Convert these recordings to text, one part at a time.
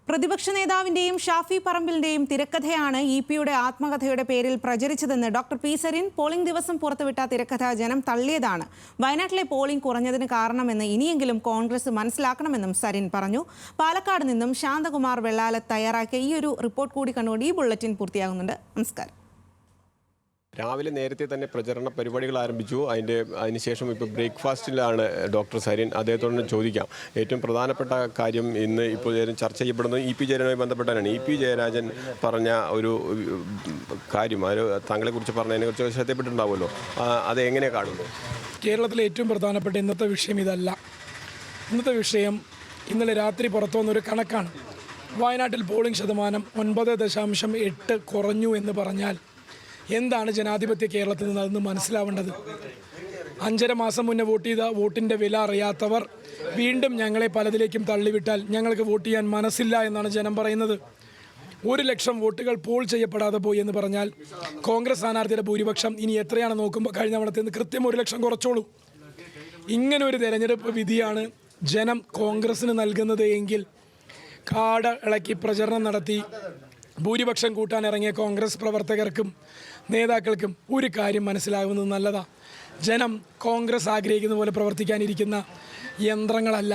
പ്രതിപക്ഷ നേതാവിന്റെയും ഷാഫി പറമ്പിലിന്റെയും തിരക്കഥയാണ് ഇപിയുടെ ആത്മകഥയുടെ പേരിൽ പ്രചരിച്ചതെന്ന് doctor P Sarin polling ദിവസം പുറത്തുവിട്ട തിരക്കഥ ജനം തള്ളിയതാണ് വയനാട്ടിലെ പോളിംഗ് കുറഞ്ഞതിന് കാരണമെന്ന് ഇനിയെങ്കിലും കോൺഗ്രസ് മനസ്സിലാക്കണമെന്നും സരിൻ പറഞ്ഞു. പാലക്കാട് നിന്നും ശാന്തകുമാർ വെള്ളാലത്ത് തയ്യാറാക്കിയ ഈ ഒരു റിപ്പോർട്ട് കൂടി കണ്ടുകൊണ്ട് ഈ ബുള്ളറ്റിൻ പൂർത്തിയാകുന്നുണ്ട്. നമസ്കാരം. രാവിലെ നേരത്തെ തന്നെ പ്രചരണ പരിപാടികൾ ആരംഭിച്ചു. അതിനുശേഷം ഇപ്പോൾ ബ്രേക്ക്ഫാസ്റ്റിലാണ് ഡോക്ടർ സരിൻ. അദ്ദേഹത്തോട് ചോദിക്കാം. ഏറ്റവും പ്രധാനപ്പെട്ട കാര്യം ഇന്ന് ഇപ്പോൾ ചർച്ച ചെയ്യപ്പെടുന്നത് ഇ.പി. ജയരാജനുമായി ബന്ധപ്പെട്ടാണ്. ഇ.പി. ജയരാജൻ പറഞ്ഞ ഒരു കാര്യം താങ്കളെക്കുറിച്ച് പറഞ്ഞതിനെക്കുറിച്ച് ശ്രദ്ധപ്പെട്ടിട്ടുണ്ടാവുമല്ലോ, അത് എങ്ങനെ കാണുന്നു? കേരളത്തിലെ ഏറ്റവും പ്രധാനപ്പെട്ട ഇന്നത്തെ വിഷയം ഇതല്ല. ഇന്നത്തെ വിഷയം ഇന്നലെ രാത്രി പുറത്തു വന്നൊരു കണക്കാണ്. വയനാട്ടിൽ പോളിംഗ് ശതമാനം 9.8 കുറഞ്ഞു എന്ന് പറഞ്ഞാൽ എന്താണ് ജനാധിപത്യ കേരളത്തിൽ നിന്ന് അതെന്ന് മനസ്സിലാവേണ്ടത്? 5.5 മാസം മുന്നേ വോട്ട് ചെയ്ത വോട്ടിൻ്റെ വില അറിയാത്തവർ വീണ്ടും ഞങ്ങളെ പലതിലേക്കും തള്ളിവിട്ടാൽ ഞങ്ങൾക്ക് വോട്ട് ചെയ്യാൻ മനസ്സില്ല എന്നാണ് ജനം പറയുന്നത്. 1 ലക്ഷം വോട്ടുകൾ പോൾ ചെയ്യപ്പെടാതെ പോയി എന്ന് പറഞ്ഞാൽ കോൺഗ്രസ് സ്ഥാനാർത്ഥിയുടെ ഭൂരിപക്ഷം ഇനി എത്രയാണ് നോക്കുമ്പോൾ കഴിഞ്ഞ തവണത്തെ നിന്ന് കൃത്യം 1 ലക്ഷം കുറച്ചോളൂ. ഇങ്ങനെ ഒരു തെരഞ്ഞെടുപ്പ് വിധിയാണ് ജനം കോൺഗ്രസ്സിന് നൽകുന്നത് എങ്കിൽ കാട് ഇളക്കി പ്രചരണം നടത്തി ഭൂരിപക്ഷം കൂട്ടാനിറങ്ങിയ കോൺഗ്രസ് പ്രവർത്തകർക്കും നേതാക്കൾക്കും ഒരു കാര്യം മനസ്സിലാകുന്നത് നല്ലതാണ്. ജനം കോൺഗ്രസ് ആഗ്രഹിക്കുന്ന പോലെ പ്രവർത്തിക്കാനിരിക്കുന്ന യന്ത്രങ്ങളല്ല.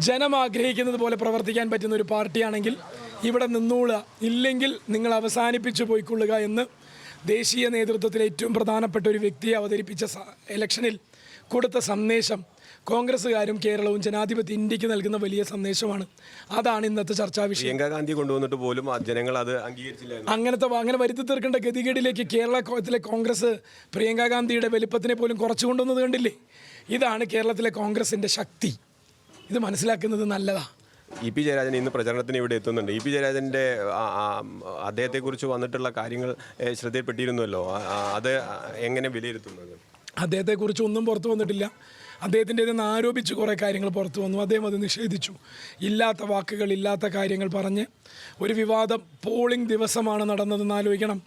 ജനം ആഗ്രഹിക്കുന്നത് പോലെ പ്രവർത്തിക്കാൻ പറ്റുന്ന ഒരു പാർട്ടിയാണെങ്കിൽ ഇവിടെ നിന്നോളുക, ഇല്ലെങ്കിൽ നിങ്ങൾ അവസാനിപ്പിച്ചു പോയിക്കൊള്ളുക എന്ന് ദേശീയ നേതൃത്വത്തിലെ ഏറ്റവും പ്രധാനപ്പെട്ട ഒരു വ്യക്തിയെ അവതരിപ്പിച്ച ഇലക്ഷനിൽ കൊടുത്ത സന്ദേശം കോൺഗ്രസ്സുകാരും കേരളവും ജനാധിപത്യ ഇന്ത്യക്ക് നൽകുന്ന വലിയ സന്ദേശമാണ്. അതാണ് ഇന്നത്തെ ചർച്ചാ വിഷയം. പ്രിയങ്ക ഗാന്ധി കൊണ്ടുവന്നിട്ട് പോലും ജനങ്ങൾ അത് അംഗീകരിച്ചില്ല. അങ്ങനെ വരുത്തി തീർക്കേണ്ട ഗതികേടിലേക്ക് കേരളത്തിലെ കോൺഗ്രസ് പ്രിയങ്ക ഗാന്ധിയുടെ വലിപ്പത്തിനെ പോലും കുറച്ചു കൊണ്ടുവന്നത് കണ്ടില്ലേ? ഇതാണ് കേരളത്തിലെ കോൺഗ്രസിൻ്റെ ശക്തി. ഇത് മനസ്സിലാക്കുന്നത് നല്ലതാണ്. ഇ.പി. ജയരാജൻ ഇന്ന് പ്രചരണത്തിന് ഇവിടെ എത്തുന്നുണ്ട്. ഇ.പി. ജയരാജൻ്റെ അദ്ദേഹത്തെക്കുറിച്ച് വന്നിട്ടുള്ള കാര്യങ്ങൾ ശ്രദ്ധയിൽപ്പെട്ടിരുന്നല്ലോ, അത് എങ്ങനെ വിലയിരുത്തുന്നത്? അദ്ദേഹത്തെക്കുറിച്ച് ഒന്നും പുറത്തു വന്നിട്ടില്ല. അദ്ദേഹത്തിൻ്റെതെന്ന് ആരോപിച്ച് കുറേ കാര്യങ്ങൾ പുറത്തു വന്നു. അദ്ദേഹം അത് നിഷേധിച്ചു. ഇല്ലാത്ത വാക്കുകൾ, ഇല്ലാത്ത കാര്യങ്ങൾ പറഞ്ഞ് ഒരു വിവാദം പോളിംഗ് ദിവസമാണ് നടന്നതെന്ന് ആലോചിക്കണം.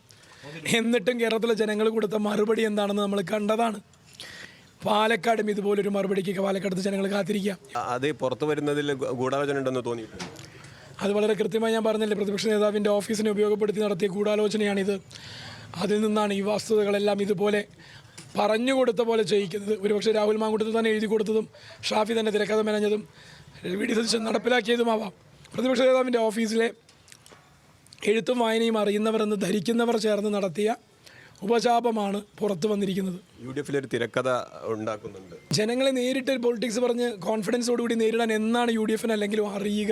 എന്നിട്ടും കേരളത്തിലെ ജനങ്ങൾ കൊടുത്ത മറുപടി എന്താണെന്ന് നമ്മൾ കണ്ടതാണ്. പാലക്കാടും ഇതുപോലൊരു മറുപടിക്ക് പാലക്കാടത്തെ ജനങ്ങൾ കാത്തിരിക്കുക. അത് പുറത്തു വരുന്നതിൽ ഗൂഢാലോചന ഉണ്ടെന്ന് തോന്നി. അത് വളരെ കൃത്യമായി ഞാൻ പറഞ്ഞില്ലേ, പ്രതിപക്ഷ നേതാവിൻ്റെ ഓഫീസിനെ ഉപയോഗപ്പെടുത്തി നടത്തിയ ഗൂഢാലോചനയാണിത്. അതിൽ നിന്നാണ് ഈ വസ്തുതകളെല്ലാം ഇതുപോലെ പറഞ്ഞു കൊടുത്ത പോലെ ചെയ്യിക്കുന്നത്. ഒരുപക്ഷെ രാഹുൽ മാങ്കൂട്ടത്തിൽ തന്നെ എഴുതി കൊടുത്തതും ഷാഫി തന്നെ തിരക്കഥ മെനഞ്ഞതും വി.ഡി. സതീശൻ നടപ്പിലാക്കിയതുമാവാം. പ്രതിപക്ഷ നേതാവിൻ്റെ ഓഫീസിലെ എഴുത്തും വായനയും അറിയുന്നവർ എന്ന് ധരിക്കുന്നവർ ചേർന്ന് നടത്തിയ ഉപശാപമാണ് പുറത്തു വന്നിരിക്കുന്നത്. UDF ഒരു തിരക്കഥ ഉണ്ടാക്കുന്നുണ്ട്. ജനങ്ങളെ നേരിട്ട് പൊളിറ്റിക്സ് പറഞ്ഞ് കോൺഫിഡൻസോടുകൂടി നേരിടാൻ എന്നാണ് UDF അല്ലെങ്കിലും അറിയുക?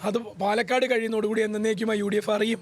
അത് പാലക്കാട് കഴിയുന്നതോടുകൂടി എന്നേക്കുമായി UDF അറിയും.